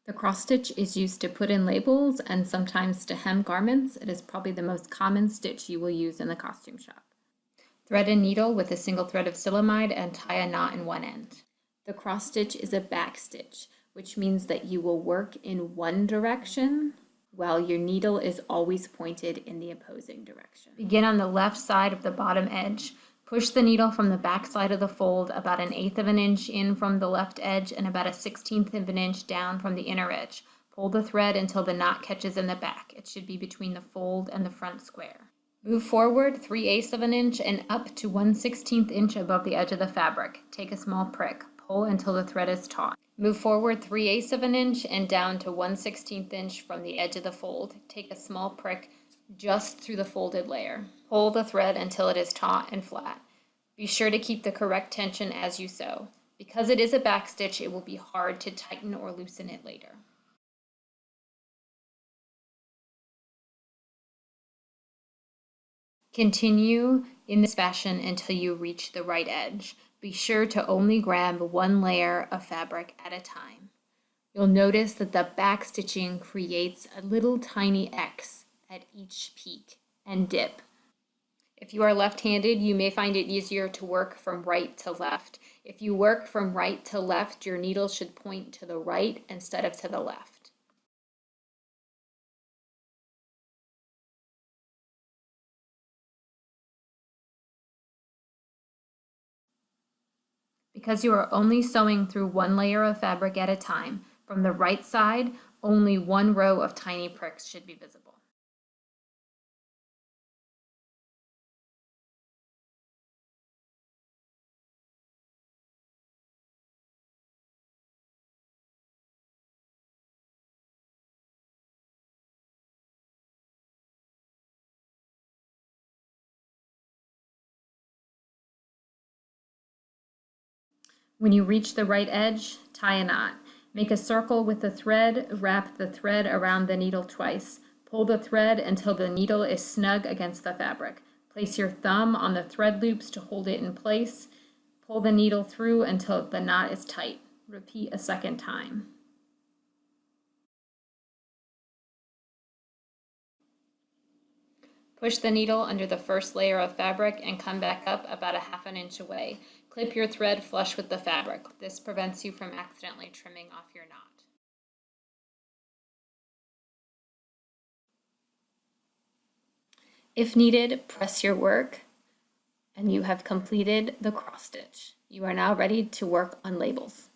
The cross stitch is used to put in labels and sometimes to hem garments. It is probably the most common stitch you will use in the costume shop. Thread a needle with a single thread of silamide and tie a knot in one end. The cross stitch is a back stitch, which means that you will work in one direction while your needle is always pointed in the opposing direction. Begin on the left side of the bottom edge. Push the needle from the back side of the fold about 1/8 of an inch in from the left edge and about 1/16 of an inch down from the inner edge. Pull the thread until the knot catches in the back. It should be between the fold and the front square. Move forward 3/8 of an inch and up to 1/16 inch above the edge of the fabric. Take a small prick. Pull until the thread is taut. Move forward 3/8 of an inch and down to 1/16 inch from the edge of the fold. Take a small prick just through the folded layer. Pull the thread until it is taut and flat. Be sure to keep the correct tension as you sew. Because it is a back stitch, it will be hard to tighten or loosen it later. Continue in this fashion until you reach the right edge. Be sure to only grab one layer of fabric at a time. You'll notice that the back stitching creates a little tiny X at each peak and dip. If you are left-handed, you may find it easier to work from right to left. If you work from right to left, your needle should point to the right instead of to the left. Because you are only sewing through one layer of fabric at a time, from the right side, only one row of tiny pricks should be visible. When you reach the right edge, tie a knot. Make a circle with the thread, wrap the thread around the needle twice. Pull the thread until the needle is snug against the fabric. Place your thumb on the thread loops to hold it in place. Pull the needle through until the knot is tight. Repeat a second time. Push the needle under the first layer of fabric and come back up about 1/2 inch away. Clip your thread flush with the fabric. This prevents you from accidentally trimming off your knot. If needed, press your work and you have completed the cross stitch. You are now ready to work on labels.